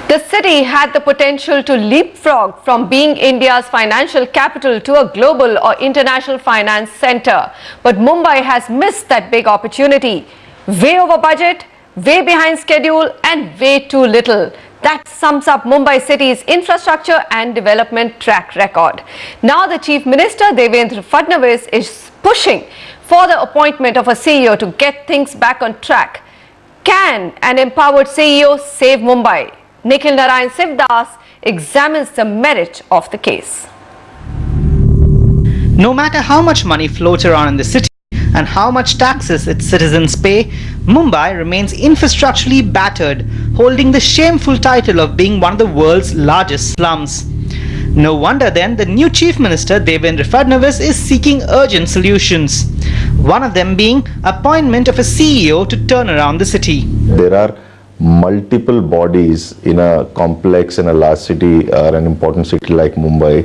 The city had the potential to leapfrog from being India's financial capital to a global or international finance center. But Mumbai has missed that big opportunity. Way over budget, way behind schedule, and way too little. That sums up Mumbai city's infrastructure and development track record. Now the Chief Minister Devendra Fadnavis is pushing for the appointment of a CEO to get things back on track. Can an empowered CEO save Mumbai? Niranjan Hiranandani examines the merit of the case. No matter how much money floats around in the city and how much taxes its citizens pay, Mumbai remains infrastructurally battered, holding the shameful title of being one of the world's largest slums. No wonder then the new Chief Minister Devendra Fadnavis is seeking urgent solutions. One of them being appointment of a CEO to turn around the city. There are multiple bodies in a complex and a large city or an important city like Mumbai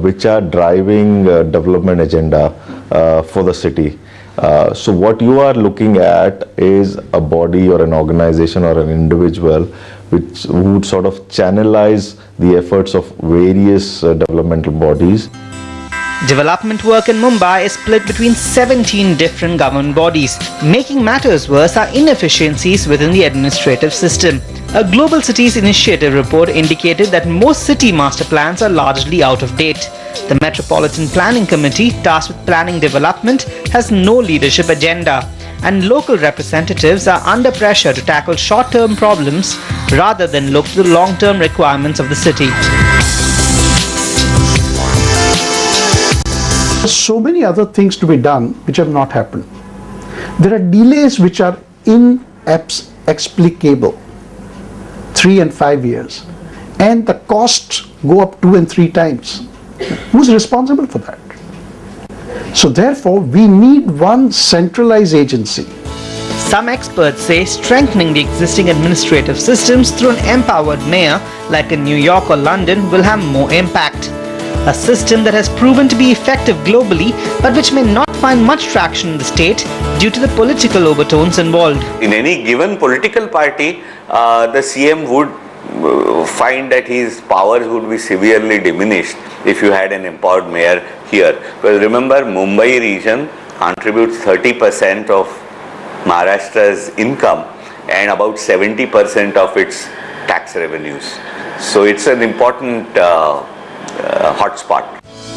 which are driving development agenda for the city. So what you are looking at is a body or an organization or an individual which would sort of channelize the efforts of various developmental bodies. Development work in Mumbai is split between 17 different government bodies. Making matters worse are inefficiencies within the administrative system. A Global Cities Initiative report indicated that most city master plans are largely out of date. The Metropolitan Planning Committee, tasked with planning development, has no leadership agenda, and local representatives are under pressure to tackle short-term problems rather than look to the long-term requirements of the city. So many other things to be done which have not happened. There are delays which are inexplicable, 3 and 5 years, and the costs go up 2 and 3 times. Who's responsible for that? So therefore we need one centralized agency. Some experts say strengthening the existing administrative systems through an empowered mayor like in New York or London will have more impact. A system that has proven to be effective globally but which may not find much traction in the state due to the political overtones involved. In any given political party, the CM would find that his powers would be severely diminished if you had an empowered mayor here. Well, remember, Mumbai region contributes 30% of Maharashtra's income and about 70% of its tax revenues. So it's an important hotspot.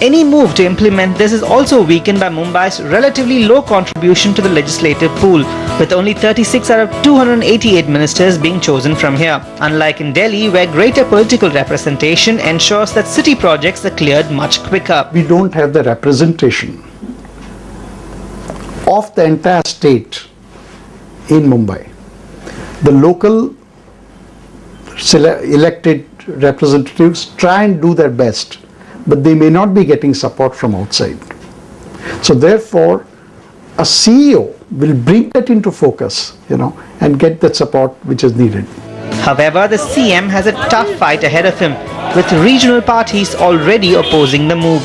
Any move to implement this is also weakened by Mumbai's relatively low contribution to the legislative pool, with only 36 out of 288 ministers being chosen from here, unlike in Delhi where greater political representation ensures that city projects are cleared much quicker. We don't have the representation of the entire state in Mumbai. The local elected representatives try and do their best, but they may not be getting support from outside. So therefore a CEO will bring that into focus, and get that support which is needed. However, the CM has a tough fight ahead of him, with regional parties already opposing the move.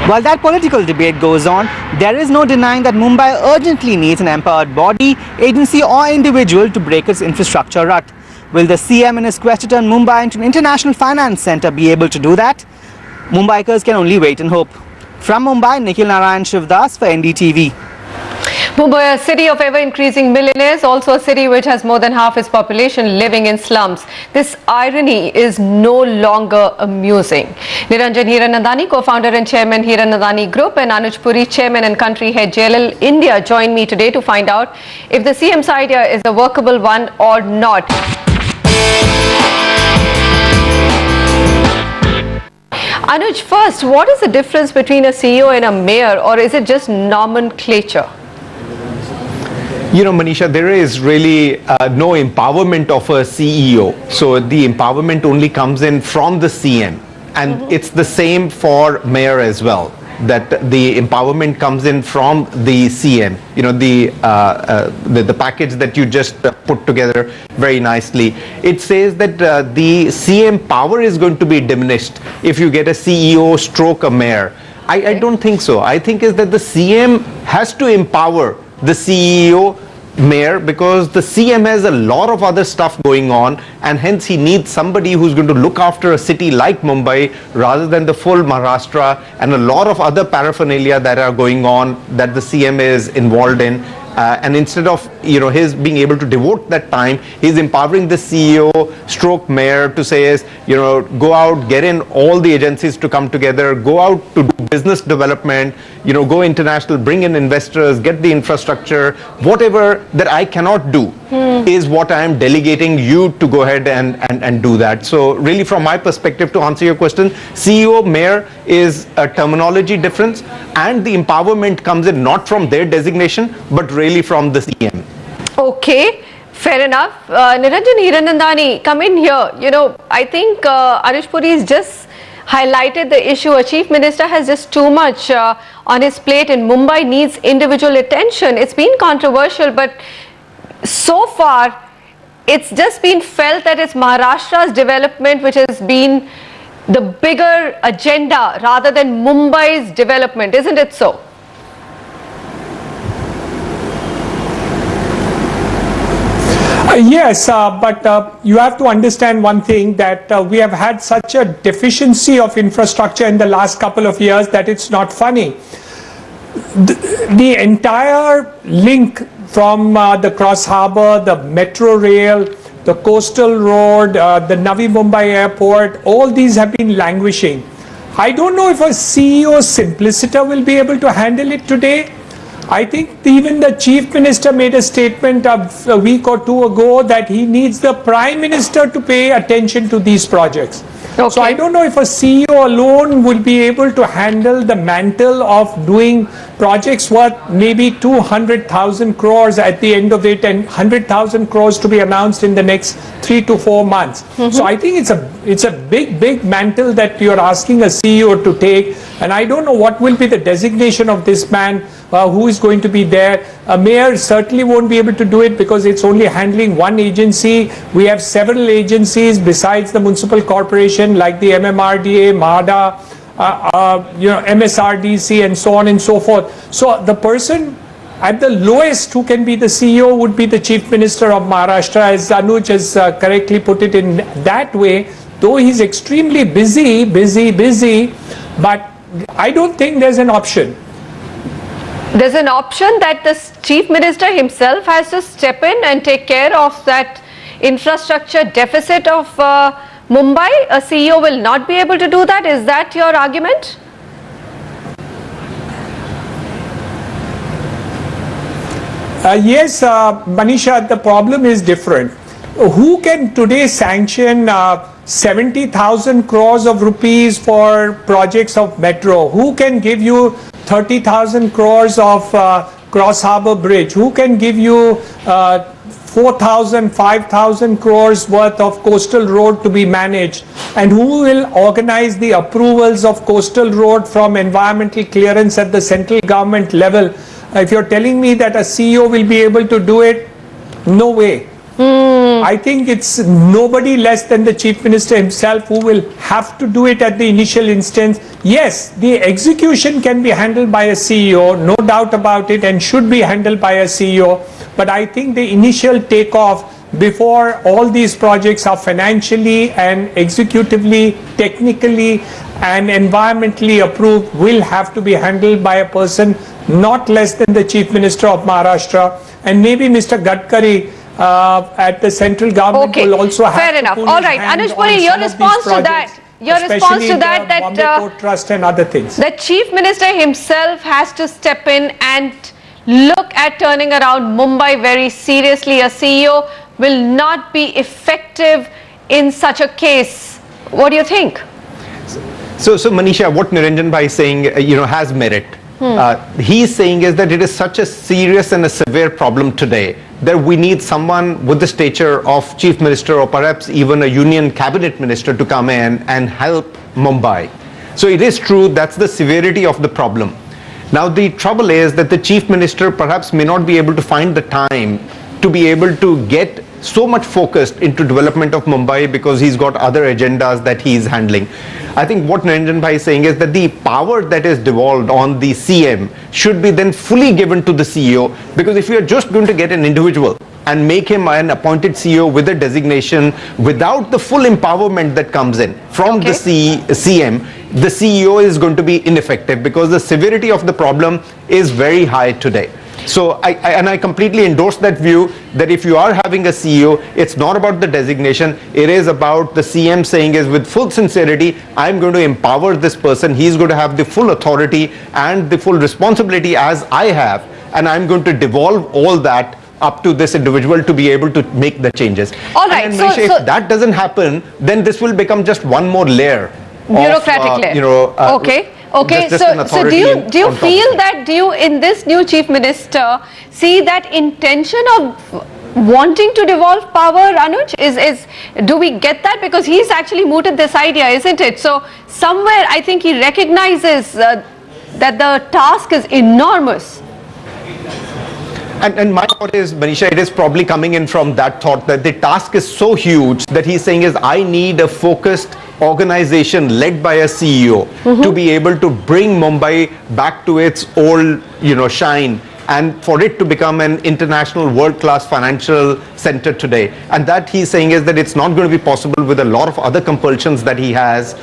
While that political debate goes on, there is no denying that Mumbai urgently needs an empowered body, agency or individual to break its infrastructure rut. Will the CM in his quest to turn Mumbai into an international finance center be able to do that? Mumbaikers can only wait and hope. From Mumbai, Niranjan Hiranandani for NDTV. Mumbai, a city of ever-increasing millionaires, also a city which has more than half its population living in slums. This irony is no longer amusing. Niranjan Hiranandani, co-founder and chairman Hiranandani Group, and Anuj Puri, chairman and country head JLL India, join me today to find out if the CM's idea is a workable one or not. Anuj, first, what is the difference between a CEO and a mayor, or is it just nomenclature? Manisha, there is really no empowerment of a CEO. So the empowerment only comes in from the CM. And it's the same for mayor as well, that the empowerment comes in from the CM. The package that you just put together very nicely. It says that the CM power is going to be diminished if you get a CEO stroke a mayor. I don't think so. I think is that the CM has to empower the CEO mayor because the CM has a lot of other stuff going on, and hence he needs somebody who's going to look after a city like Mumbai rather than the full Maharashtra and a lot of other paraphernalia that are going on that the CM is involved in. And instead of his being able to devote that time, he's empowering the CEO stroke mayor to say is go out, get in all the agencies to come together, go out to do business development, go international, bring in investors, get the infrastructure, whatever that I cannot do is what I am delegating you to go ahead and do that. So really from my perspective, to answer your question, CEO mayor is a terminology difference, and the empowerment comes in not from their designation but really from the CM. Okay, fair enough. Niranjan Hiranandani, come in here. I think Anush Puri has just highlighted the issue. A chief minister has just too much on his plate, and Mumbai needs individual attention. It's been controversial, but so far it's just been felt that it's Maharashtra's development which has been the bigger agenda rather than Mumbai's development. Isn't it so? Yes, but you have to understand one thing, that we have had such a deficiency of infrastructure in the last couple of years that it's not funny. The entire link from the Cross Harbour, the metro rail, the coastal road, the Navi Mumbai airport, all these have been languishing. I don't know if a CEO simpliciter will be able to handle it today. I think even the chief minister made a statement a week or two ago that he needs the prime minister to pay attention to these projects. Okay. So I don't know if a CEO alone will be able to handle the mantle of doing projects worth maybe 200,000 crores at the end of it, and 100,000 crores to be announced in the next 3 to 4 months. So I think it's a big mantle that you're asking a CEO to take, and I don't know what will be the designation of this man, who is going to be there. A mayor certainly won't be able to do it because it's only handling one agency. We have several agencies besides the municipal corporation like the MMRDA, MADA, MSRDC, and so on and so forth. So the person at the lowest who can be the CEO would be the Chief Minister of Maharashtra, as Anuj has correctly put it in that way, though he's extremely busy, but I don't think there's an option. There's an option that the chief minister himself has to step in and take care of that infrastructure deficit of Mumbai. A CEO will not be able to do that. Is that your argument? Yes, Manisha, the problem is different. Who can today sanction 70,000 crores of rupees for projects of metro? Who can give you 30,000 crores of Cross Harbour Bridge? Who can give you 4,000, 5,000 crores worth of coastal road to be managed? And who will organize the approvals of coastal road from environmental clearance at the central government level? If you're telling me that a CEO will be able to do it, no way. I think it's nobody less than the Chief Minister himself who will have to do it at the initial instance. Yes, the execution can be handled by a CEO, no doubt about it, and should be handled by a CEO. But I think the initial takeoff before all these projects are financially and executively, technically and environmentally approved will have to be handled by a person not less than the Chief Minister of Maharashtra, and maybe Mr. Gadkari at the central government will also have fair enough. All right, Anush Puri, your response to that. Your response to that, Bombay Port Trust and other things. The Chief Minister himself has to step in and look at turning around Mumbai very seriously. A CEO will not be effective in such a case. What do you think? So Manisha, what Niranjan bhai is saying, has merit. He's saying is that it is such a serious and a severe problem today that we need someone with the stature of Chief Minister or perhaps even a Union Cabinet Minister to come in and help Mumbai. So it is true, that's the severity of the problem. Now the trouble is that the Chief Minister perhaps may not be able to find the time to be able to get so much focused into development of Mumbai because he's got other agendas that he's handling. I think what Niranjan Bhai is saying is that the power that is devolved on the CM should be then fully given to the CEO, because if you are just going to get an individual and make him an appointed CEO with a designation without the full empowerment that comes in from the CM, the CEO is going to be ineffective because the severity of the problem is very high today. So I completely endorse that view that if you are having a CEO, it's not about the designation, it is about the CM saying is with full sincerity, I'm going to empower this person, he's going to have the full authority and the full responsibility as I have, and I'm going to devolve all that up to this individual to be able to make the changes. All right, and Manisha, if that doesn't happen, then this will become just one more layer. Bureaucratic layer. Okay. So do you feel that, in this new chief minister see that intention of wanting to devolve power, Anuj? Do we get that? Because he's actually mooted this idea, isn't it? So somewhere I think he recognizes that the task is enormous. And my thought is, Manisha, it is probably coming in from that thought that the task is so huge that he's saying is, I need a focused organization led by a CEO to be able to bring Mumbai back to its old, shine, and for it to become an international world-class financial center today. And that he's saying is that it's not going to be possible with a lot of other compulsions that he has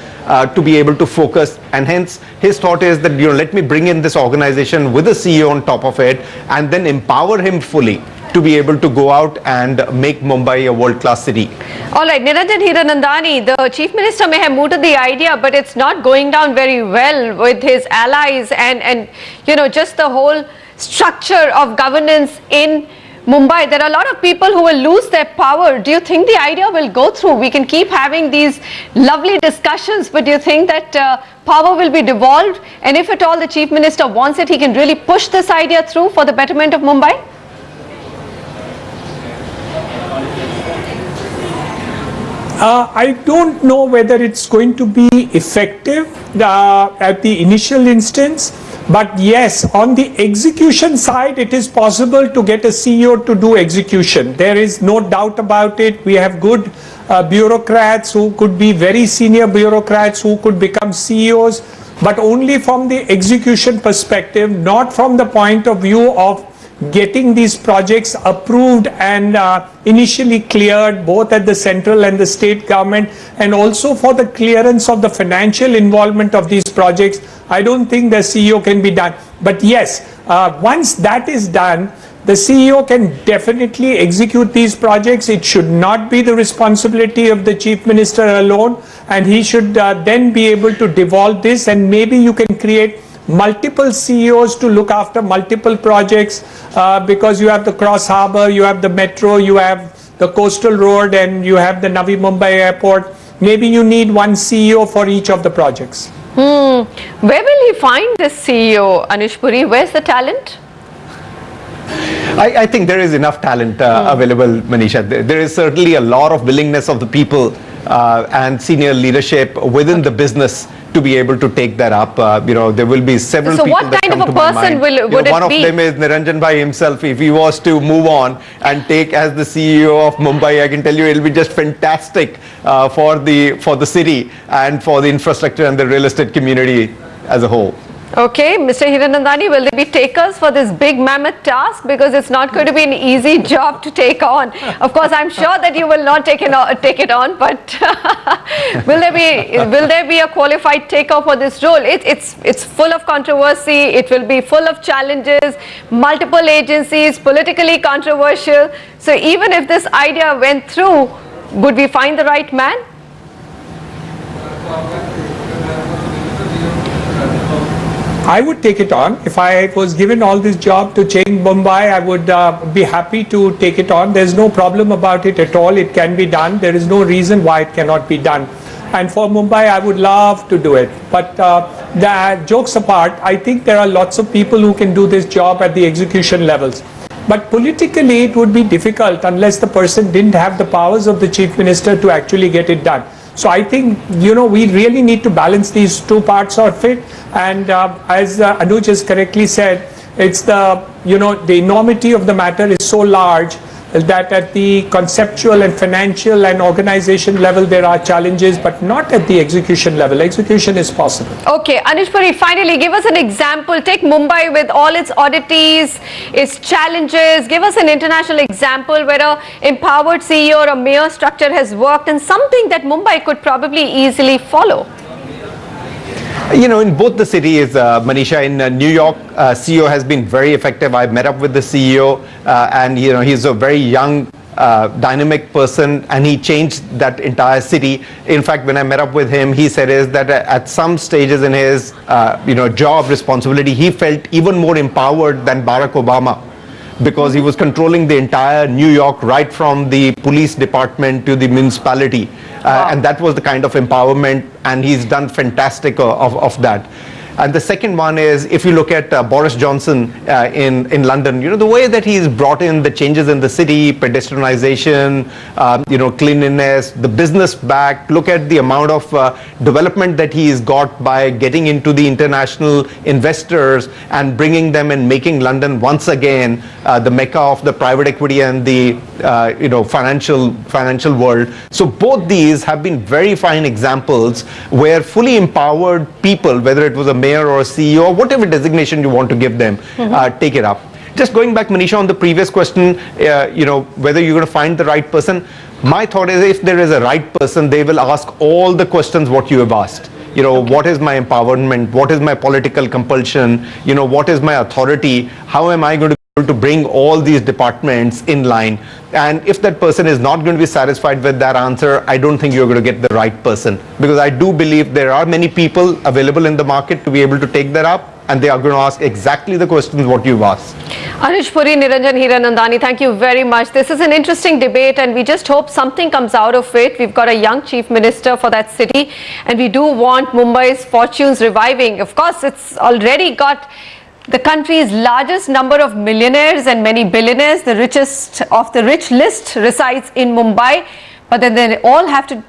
to be able to focus. And hence, his thought is that, let me bring in this organization with a CEO on top of it and then empower him fully to be able to go out and make Mumbai a world-class city. All right, Niranjan Hiranandani, the Chief Minister may have mooted the idea, but it's not going down very well with his allies and just the whole structure of governance in Mumbai. There are a lot of people who will lose their power. Do you think the idea will go through? We can keep having these lovely discussions, but do you think that power will be devolved? And if at all the Chief Minister wants it, he can really push this idea through for the betterment of Mumbai? I don't know whether it's going to be effective at the initial instance, but yes, on the execution side, it is possible to get a CEO to do execution. There is no doubt about it. We have good bureaucrats who could be very senior bureaucrats who could become CEOs, but only from the execution perspective, not from the point of view of getting these projects approved and initially cleared both at the central and the state government, and also for the clearance of the financial involvement of these projects. I don't think the CEO can be done. But yes, once that is done, the CEO can definitely execute these projects. It should not be the responsibility of the Chief Minister alone, and he should then be able to devolve this, and maybe you can create multiple CEOs to look after multiple projects because you have the Cross Harbour, you have the metro, you have the coastal road, and you have the Navi Mumbai airport. Maybe you need one CEO for each of the projects. Where will he find this CEO, Anuj Puri? Where's the talent? I think there is enough talent available, Manisha. There is certainly a lot of willingness of the people and senior leadership within the business to be able to take that up. There will be several people that come to my mind. So what kind of a person would it be? One of them is Niranjan Bhai himself. If he was to move on and take as the CEO of Mumbai, I can tell you it will be just fantastic for the city and for the infrastructure and the real estate community as a whole. Okay, Mr. Hiranandani, will there be takers for this big mammoth task? Because it's not going to be an easy job to take on. Of course, I'm sure that you will not take it on, but will there be a qualified taker for this role? It's full of controversy. It will be full of challenges, multiple agencies, politically controversial. So even if this idea went through, would we find the right man? I would take it on. If I was given all this job to change Mumbai, I would be happy to take it on. There's no problem about it at all. It can be done. There is no reason why it cannot be done. And for Mumbai, I would love to do it. But the jokes apart, I think there are lots of people who can do this job at the execution levels. But politically, it would be difficult unless the person didn't have the powers of the Chief Minister to actually get it done. So I think, we really need to balance these two parts of it. And as Anuj has correctly said, it's the enormity of the matter is so large that at the conceptual and financial and organization level there are challenges, but not at the execution level. Execution is possible. Okay, Anish Puri, finally give us an example. Take Mumbai with all its oddities, its challenges. Give us an international example where a empowered CEO or a mayor structure has worked and something that Mumbai could probably easily follow. You know, in both the cities, Manisha, in New York, CEO has been very effective. I met up with the CEO and, you know, he's a very young, dynamic person, and he changed that entire city. In fact, when I met up with him, he said is that at some stages in his, job responsibility, he felt even more empowered than Barack Obama, because he was controlling the entire New York, right from the police department to the municipality. And that was the kind of empowerment, and he's done fantastic of that. And the second one is, if you look at Boris Johnson in London, you know, the way that he's brought in the changes in the city, pedestrianization, cleanliness, the business back, look at the amount of development that he's got by getting into the international investors and bringing them and making London once again the mecca of the private equity and the financial world. So both these have been very fine examples where fully empowered people, whether it was a mayor or a CEO or whatever designation you want to give them, take it up. Just going back, Manisha, on the previous question, whether you're going to find the right person, my thought is if there is a right person, they will ask all the questions what you have asked. You know, what is my empowerment? What is my political compulsion? You know, what is my authority? How am I going to be able to bring all these departments in line? And if that person is not going to be satisfied with that answer, I don't think you're going to get the right person, because I do believe there are many people available in the market to be able to take that up, and they are going to ask exactly the questions what you've asked. Anish Puri, Niranjan Hiranandani, thank you very much. This is an interesting debate, and we just hope something comes out of it. We've got a young chief minister for that city, and we do want Mumbai's fortunes reviving. Of course, it's already got the country's largest number of millionaires and many billionaires. The richest of the rich list resides in Mumbai, but then they all have to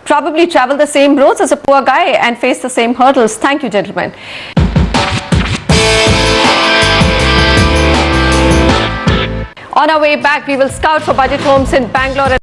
probably travel the same roads as a poor guy and face the same hurdles. Thank you, gentlemen. On our way back, we will scout for budget homes in Bangalore.